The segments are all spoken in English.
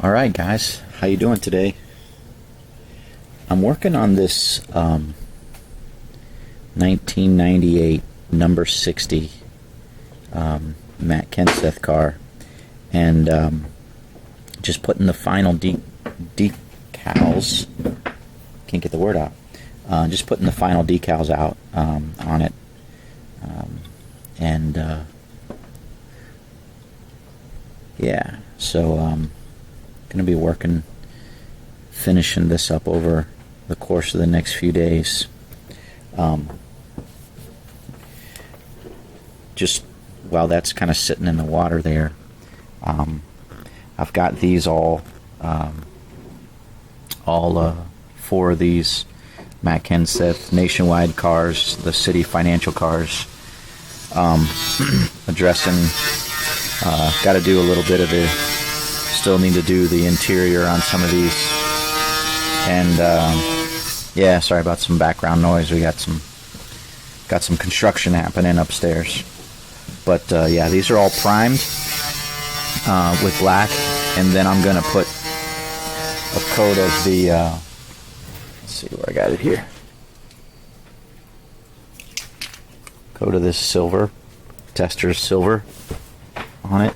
Alright guys, how you doing today? I'm working on this 1998 number 60 Matt Kenseth car, and just putting the final decals, can't get the word out, just putting the final decals out on it, yeah, so going to be finishing this up over the course of the next few days. Just while that's kind of sitting in the water there, I've got these all four of these Matt Kenseth nationwide cars, the city financial cars, addressing, got to do a little bit of the, still need to do the interior on some of these, and yeah, sorry about some background noise. We got some construction happening upstairs, but yeah, these are all primed with black, and then I'm gonna put a coat of the let's see where I got it here, coat of this silver, Tester's silver on it,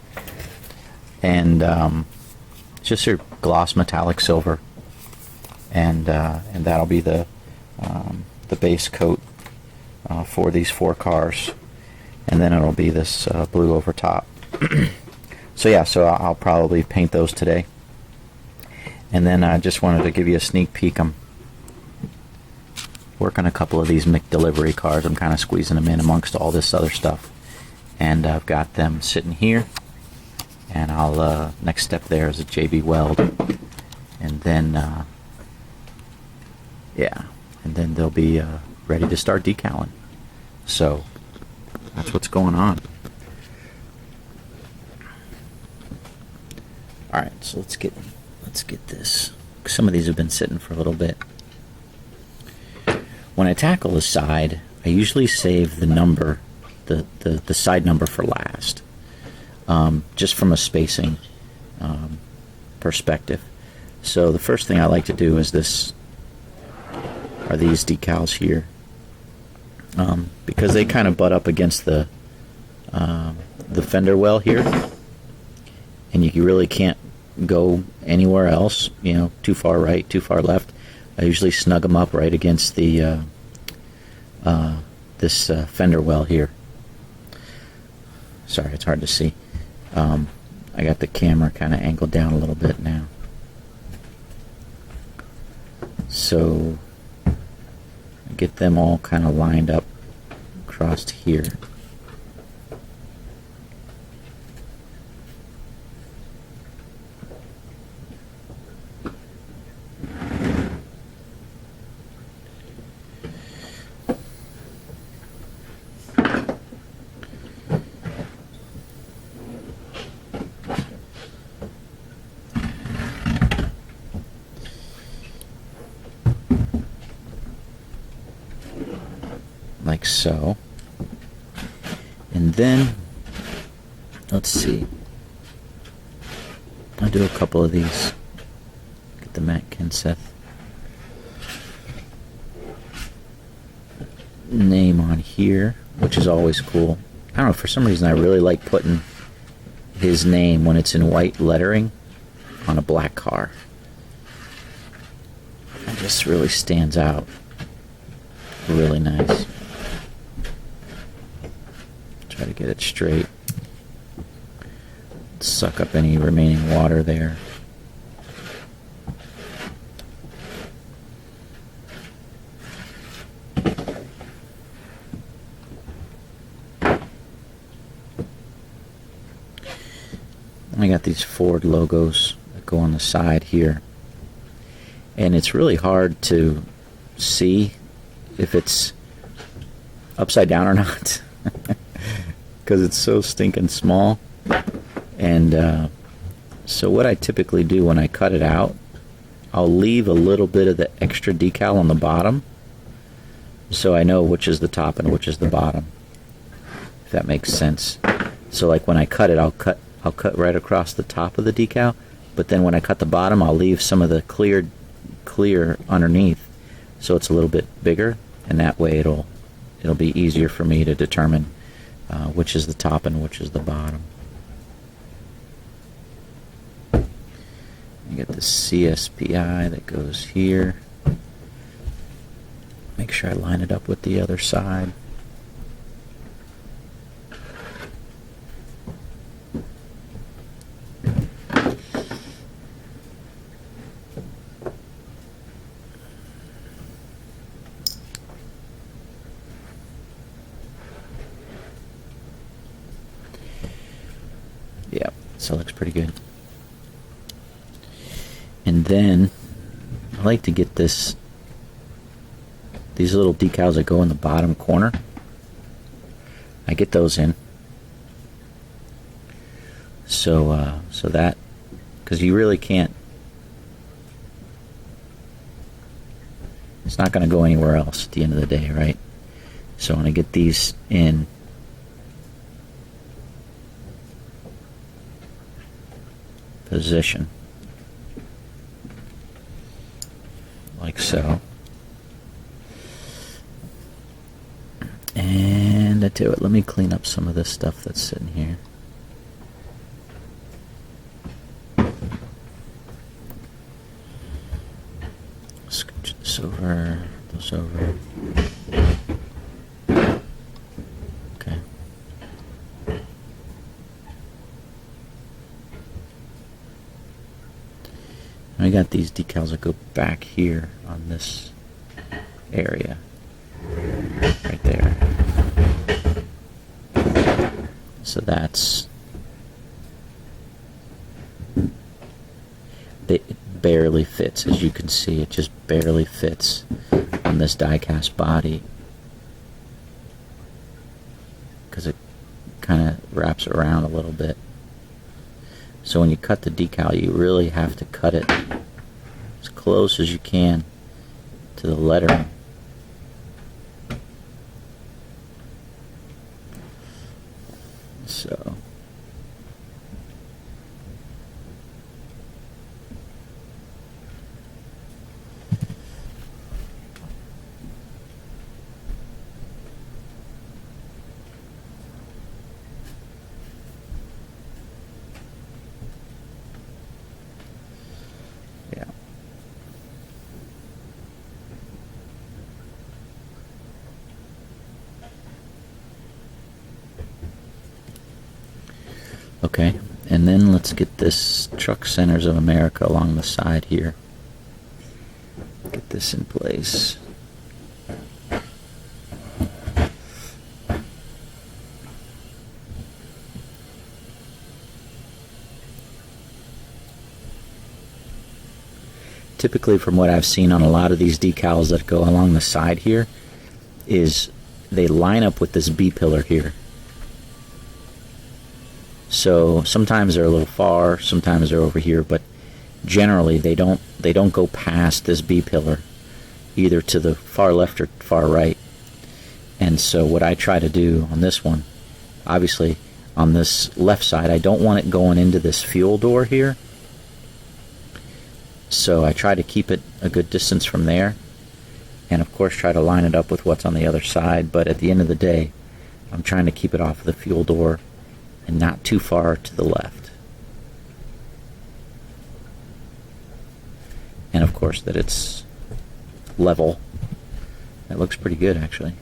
and just a gloss metallic silver, and that'll be the base coat for these four cars, and then it'll be this blue over top. So yeah, so I'll probably paint those today, and then I just wanted to give you a sneak peek. I'm working a couple of these McDelivery cars. I'm kind of squeezing them in amongst all this other stuff, and I've got them sitting here. And I'll next step there is a JB weld, and then yeah, and then they'll be ready to start decaling. So that's what's going on. All right, so let's get this. Some of these have been sitting for a little bit. When I tackle the side, I usually save the number, the side number for last. Just from a spacing perspective. So the first thing I like to do is these decals here, because they kind of butt up against the fender well here, and you really can't go anywhere else, you know, too far right, too far left. I usually snug them up right against the this fender well here. Sorry, it's hard to see. I got the camera kind of angled down a little bit now. So get them all kind of lined up across here. Like so, and then let's see, I'll do a couple of these. Get the Matt Kenseth name on here, which is always cool. I don't know, for some reason I really like putting his name when it's in white lettering on a black car. It just really stands out. Really nice. Try to get it straight. Suck up any remaining water there. I got these Ford logos that go on the side here, and it's really hard to see if it's upside down or not. Because it's so stinking small. And so what I typically do when I cut it out, I'll leave a little bit of the extra decal on the bottom, so I know which is the top and which is the bottom, if that makes sense. So like when I cut it, I'll cut right across the top of the decal, but then when I cut the bottom, I'll leave some of the clear underneath, so it's a little bit bigger, and that way it'll be easier for me to determine which is the top and which is the bottom. You get the CSPI that goes here. Make sure I line it up with the other side. Yeah, so it looks pretty good. And then I like to get these little decals that go in the bottom corner. I get those in. So that, because you really can't, it's not going to go anywhere else at the end of the day, right? So I want to get these in position, like so. And I do it. Let me clean up some of this stuff that's sitting here. Scooch this over, this over. Okay. I got these decals that go back here on this area, right there. So it barely fits, as you can see. It just barely fits on this die-cast body because it kind of wraps around a little bit. So when you cut the decal, you really have to cut it as close as you can to the lettering. So yeah. Okay, and then let's get this Truck Centers of America along the side here. Get this in place. Typically, from what I've seen on a lot of these decals that go along the side here, is they line up with this B pillar here. So sometimes they're a little far, sometimes they're over here, but generally they don't go past this B pillar, either to the far left or far right. And so what I try to do on this one, obviously on this left side, I don't want it going into this fuel door here. So I try to keep it a good distance from there, and of course try to line it up with what's on the other side. But at the end of the day, I'm trying to keep it off of the fuel door and not too far to the left. And of course that it's level. That looks pretty good, actually.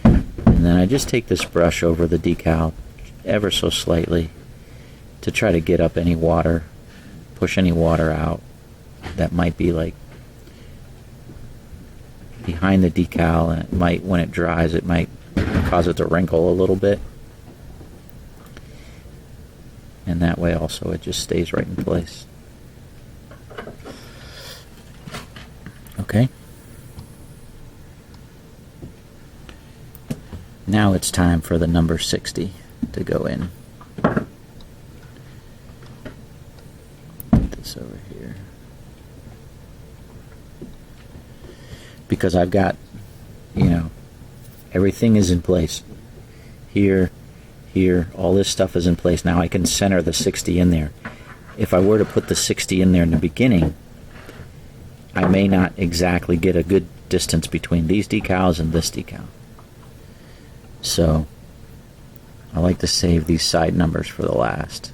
And then I just take this brush over the decal ever so slightly to try to get up any water, push any water out that might be like behind the decal, and it might, when it dries, it might cause it to wrinkle a little bit. And that way also it just stays right in place. Okay. Now it's time for the number 60 to go in. Put this over here. Because I've got, everything is in place here here. All this stuff is in place. Now I can center the 60 in there. If I were to put the 60 in there in the beginning, I may not exactly get a good distance between these decals and this decal. So I like to save these side numbers for the last.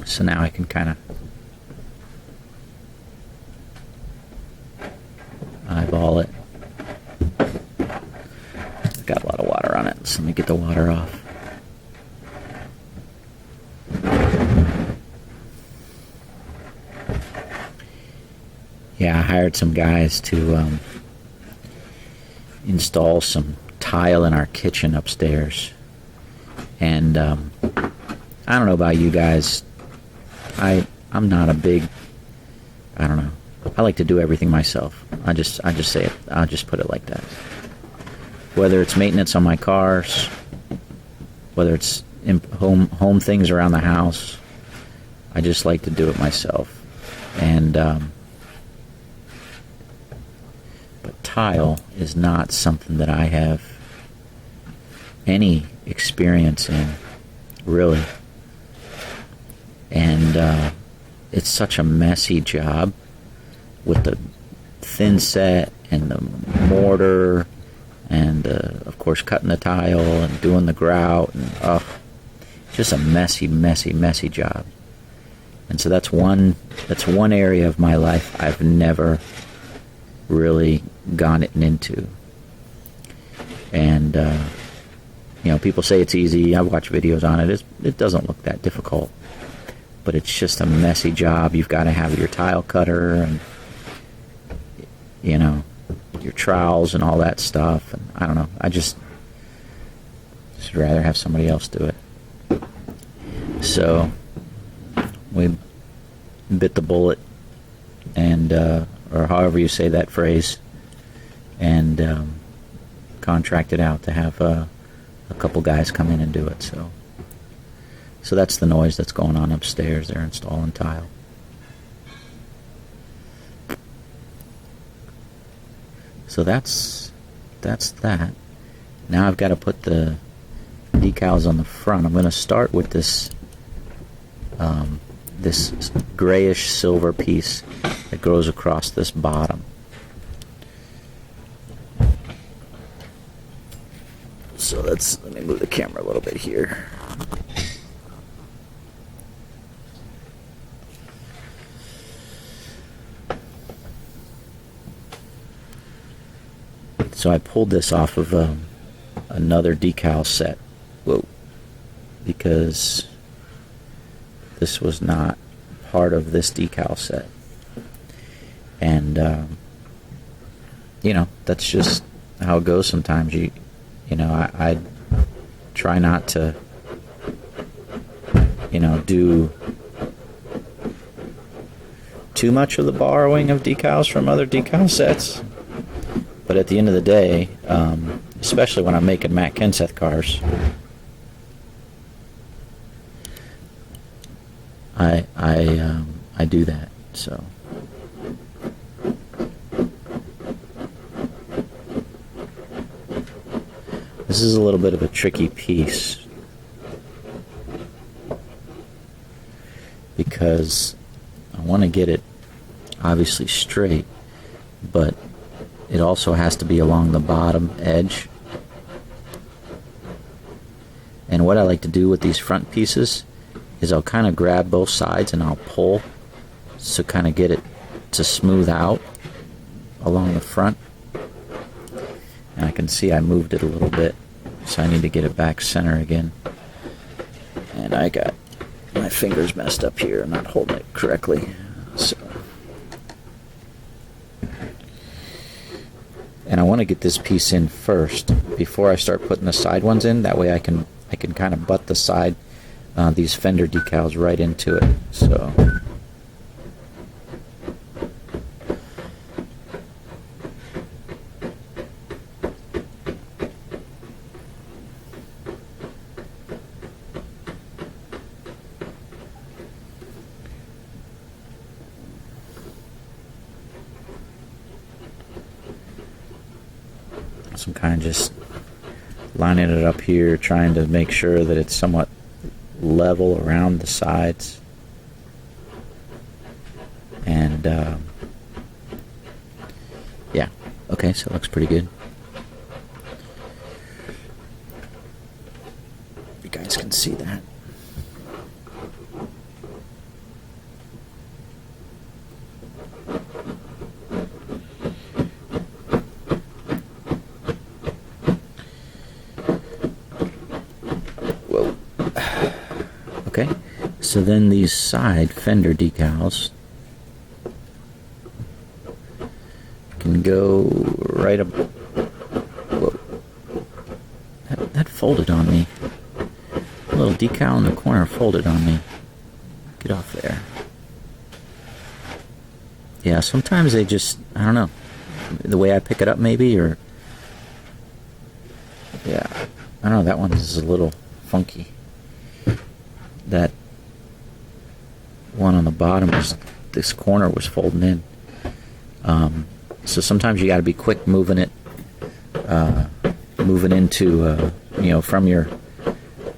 So now I can kind of eyeball it. Got a lot of water on it, so let me get the water off. Yeah, I hired some guys to install some tile in our kitchen upstairs. And I don't know about you guys. I'm not a big, I don't know. I like to do everything myself. I just say it. I'll just put it like that. Whether it's maintenance on my cars, whether it's home things around the house, I just like to do it myself. And but tile is not something that I have any experience in, really. And it's such a messy job with the thin set and the mortar and of course cutting the tile and doing the grout, and just a messy job. And so that's one area of my life I've never really gone into. And people say it's easy. I watch videos on it. It doesn't look that difficult, but it's just a messy job. You've got to have your tile cutter and your trowels and all that stuff. And I don't know. I just rather have somebody else do it. So we bit the bullet, and or however you say that phrase, and contracted out to have a couple guys come in and do it. So that's the noise that's going on upstairs. They're installing tile. So that's that. Now I've got to put the decals on the front. I'm going to start with this this grayish silver piece that goes across this bottom. So let me move the camera a little bit here. So I pulled this off of another decal set. Whoa. Because this was not part of this decal set. And, that's just how it goes sometimes. I try not to, do too much of the borrowing of decals from other decal sets. But at the end of the day, especially when I'm making Matt Kenseth cars, I do that. So this is a little bit of a tricky piece because I want to get it obviously straight, but it also has to be along the bottom edge. And what I like to do with these front pieces is I'll kind of grab both sides and I'll pull to kind of get it to smooth out along the front. And I can see I moved it a little bit, so I need to get it back center again. And I got my fingers messed up here. I'm not holding it correctly. So. And I want to get this piece in first before I start putting the side ones in. That way I can kind of butt the side, these fender decals right into it. So. So I'm kind of just lining it up here, trying to make sure that it's somewhat level around the sides. And yeah, okay, so it looks pretty good. You guys can see that. Whoa. Okay, so then these side fender decals can go right up. Whoa. That folded on me. A little decal in the corner folded on me. Get off there. Yeah, sometimes they just, I don't know, the way I pick it up maybe, or yeah, I don't know, that one is a little funky. That one on the bottom was, this corner was folding in. So sometimes you got to be quick moving it, moving into, from your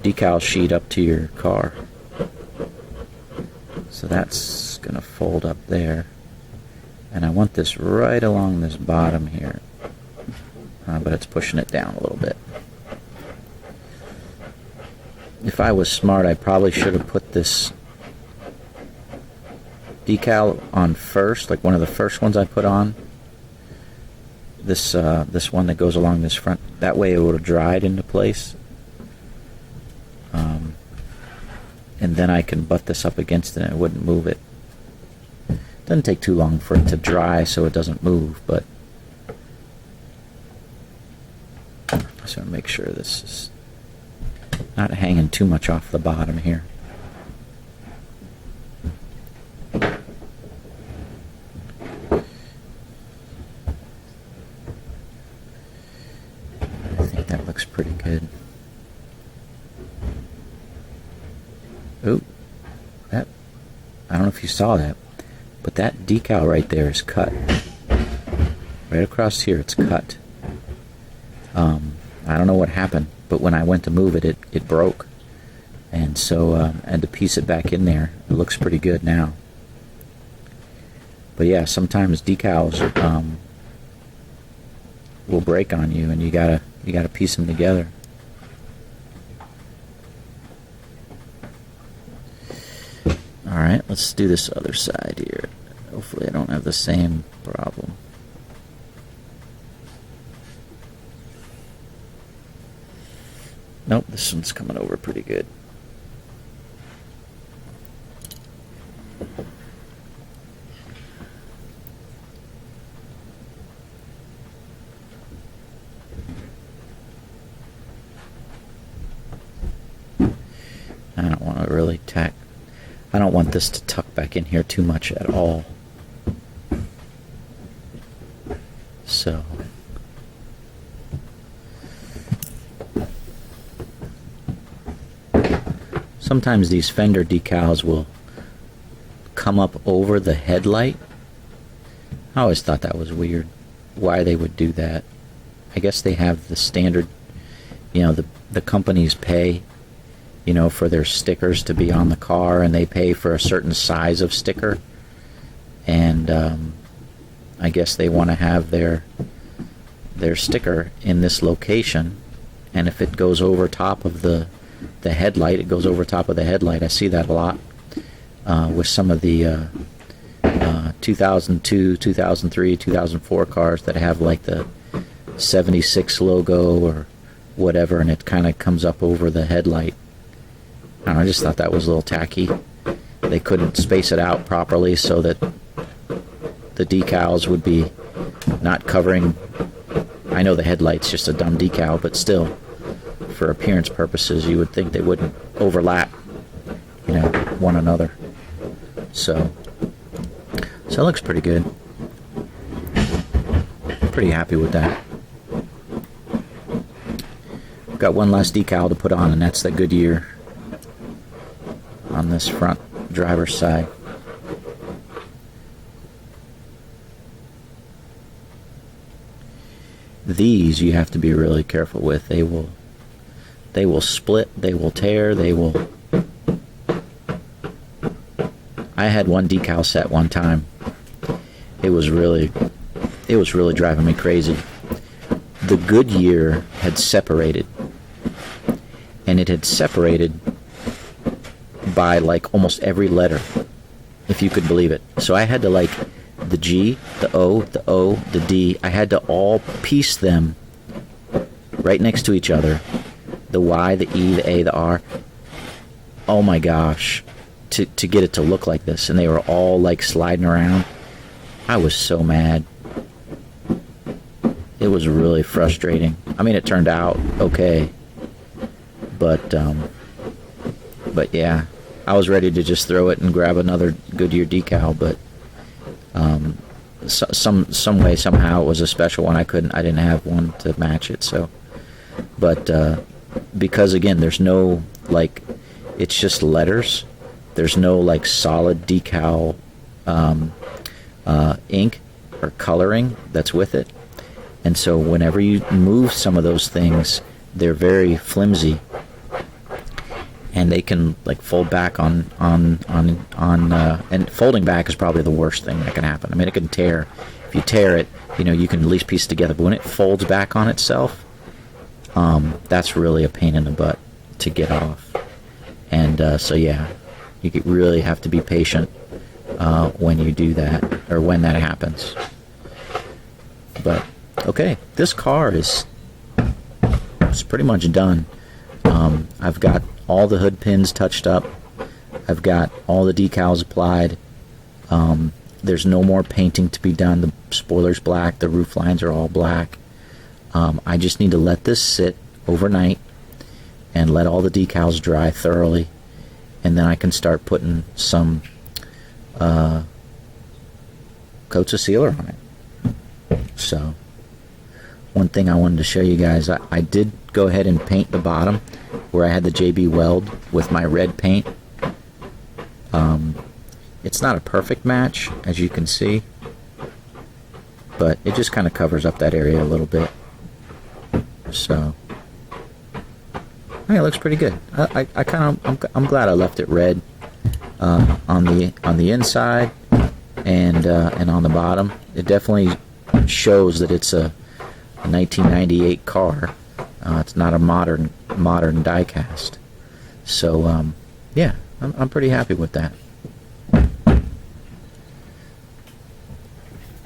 decal sheet up to your car. So that's going to fold up there. And I want this right along this bottom here. But it's pushing it down a little bit. If I was smart, I probably should have put this decal on first, like one of the first ones I put on. This one that goes along this front. That way it would have dried into place. And then I can butt this up against it and it wouldn't move it. Doesn't take too long for it to dry so it doesn't move, but I just want to make sure this is not hanging too much off the bottom here. I think that looks pretty good. Oh, that, I don't know if you saw that, but that decal right there is cut. Right across here, it's cut. I don't know what happened, but when I went to move it, it broke. And so I had to piece it back in there. It looks pretty good now. But yeah, sometimes decals will break on you, and you gotta piece them together. All right, let's do this other side here. Hopefully I don't have the same problem. Nope, this one's coming over pretty good. I don't want to really tack. I don't want this to tuck back in here too much at all. So sometimes these fender decals will come up over the headlight. I always thought that was weird, why they would do that. I guess they have the standard, the companies pay, for their stickers to be on the car, and they pay for a certain size of sticker. And I guess they want to have their sticker in this location, and if it goes over top of the headlight, it goes over top of the headlight. I see that a lot with some of the 2002, 2003, 2004 cars that have like the 76 logo or whatever, and it kind of comes up over the headlight. I just thought that was a little tacky. They couldn't space it out properly so that the decals would be not covering. I know the headlight's just a dumb decal, but still, for appearance purposes, you would think they wouldn't overlap, one another. So it looks pretty good. Pretty happy with that. Got one last decal to put on, and that's the Goodyear on this front driver's side. These you have to be really careful with. They will split, they will tear, they will... I had one decal set one time. It was really driving me crazy. The Goodyear had separated, and it had separated by like almost every letter, if you could believe it. So I had to, like, the G, the O, the D, I had to all piece them right next to each other. The Y, the E, the A, the R. Oh my gosh. To get it to look like this. And they were all like sliding around. I was so mad. It was really frustrating. I mean, it turned out okay. But yeah. I was ready to just throw it and grab another Goodyear decal, but some way, somehow it was a special one. I didn't have one to match it, so. But because again, there's no, like, it's just letters. There's no like solid decal ink or coloring that's with it, and so whenever you move some of those things, they're very flimsy, and they can like fold back on and folding back is probably the worst thing that can happen. I mean, it can tear. If you tear it, you can at least piece it together, but when it folds back on itself, that's really a pain in the butt to get off. And so yeah, you really have to be patient when you do that, or when that happens. But okay, this car is pretty much done. I've got all the hood pins touched up. I've got all the decals applied. There's no more painting to be done. The spoiler's black. The roof lines are all black. I just need to let this sit overnight and let all the decals dry thoroughly, and then I can start putting some coats of sealer on it. So one thing I wanted to show you guys, I did go ahead and paint the bottom where I had the JB Weld with my red paint. It's not a perfect match, as you can see, but it just kind of covers up that area a little bit. So it looks pretty good. I'm glad I left it red on the inside and on the bottom. It definitely shows that it's a 1998 car. It's not a modern diecast. So yeah, I'm pretty happy with that.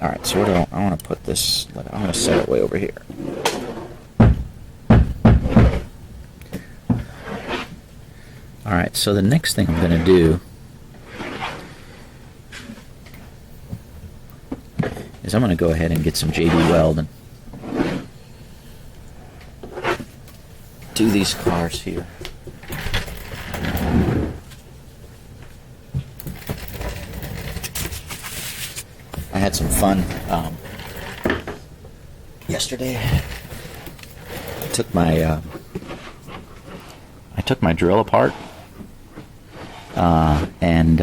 All right, so I want to put this. I'm going to set it way over here. All right, so the next thing I'm going to do is I'm going to go ahead and get some JB Weld and do these cars here. I had some fun yesterday. I took my drill apart and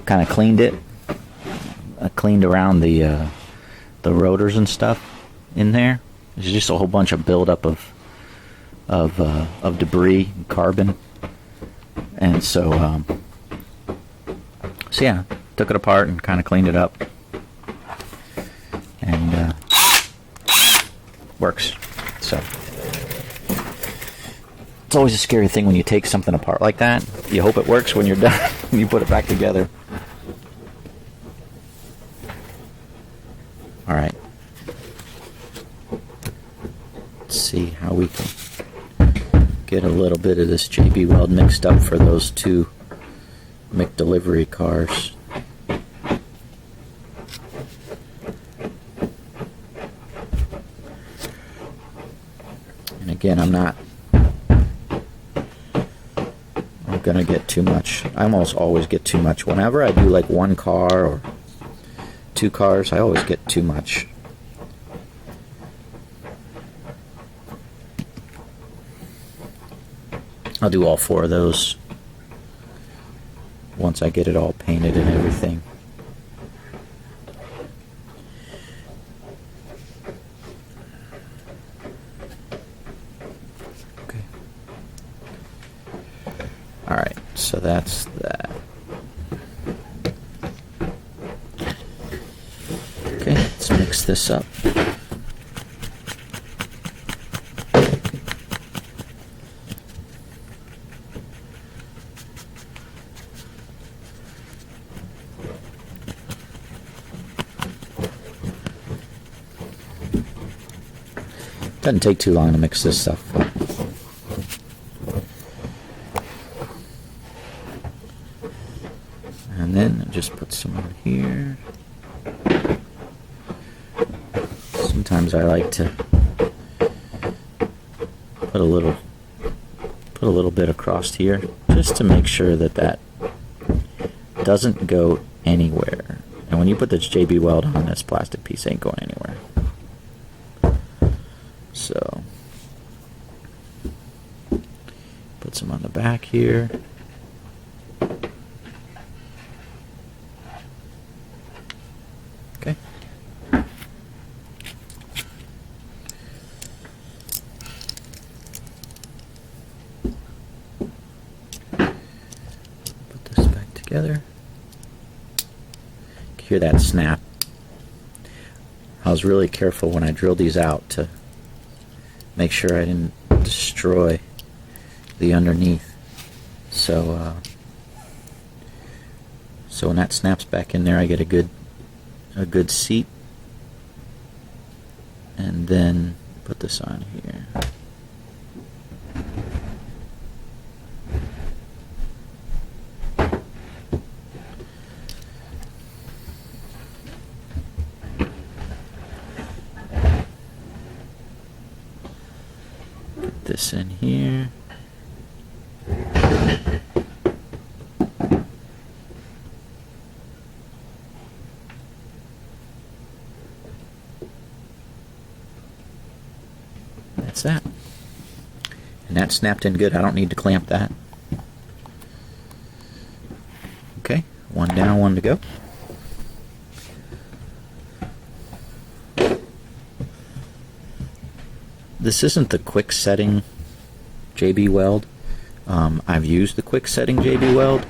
kind of cleaned it. I cleaned around the rotors and stuff in there. There's just a whole bunch of buildup of debris and carbon, and so yeah, took it apart and kind of cleaned it up, and works. So it's always a scary thing when you take something apart like that. You hope it works when you're done, when you put it back together. All right. Let's see how we can get a little bit of this JB Weld mixed up for those two McDelivery cars. And again, I'm gonna get too much. I almost always get too much. Whenever I do like one car or two cars, I always get too much. I'll do all four of those once I get it all painted and everything. So that's that. Okay, let's mix this up. Doesn't take too long to mix this stuff up. And then just put some on here. Sometimes I like to put a little bit across here just to make sure that that doesn't go anywhere. And when you put this JB Weld on, this plastic piece ain't going anywhere. So put some on the back here. Okay. Put this back together. Hear that snap. I was really careful when I drilled these out to make sure I didn't destroy the underneath. So when that snaps back in there, I get a good seat. And then put this on here. Put this in here. That's that. And that snapped in good. I don't need to clamp that. Okay, one down, one to go. This isn't the quick setting JB Weld. I've used the quick setting JB Weld,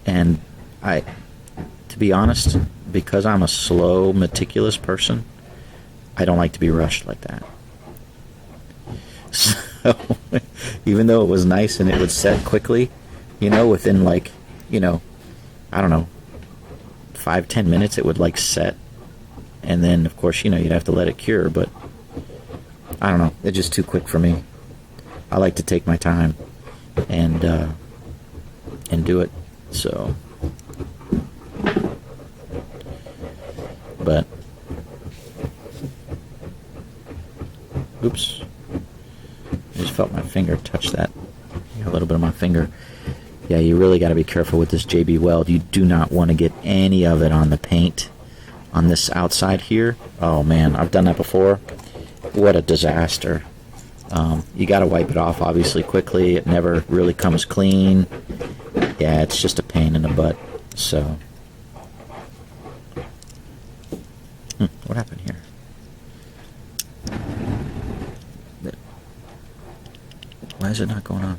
and to be honest, because I'm a slow, meticulous person, I don't like to be rushed like that. So, even though it was nice and it would set quickly, within I don't know, 5-10 minutes it would set, and then of course you'd have to let it cure, but I don't know, it's just too quick for me. I like to take my time and do it. So, but oops, I just felt my finger touch that. A little bit of my finger. Yeah, you really got to be careful with this JB Weld. You do not want to get any of it on the paint on this outside here. Oh man, I've done that before. What a disaster. You got to wipe it off obviously quickly. It never really comes clean. Yeah, it's just a pain in the butt. So what happened here? Why is it not going on?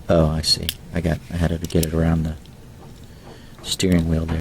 Oh, I see. I had to get it around the steering wheel there.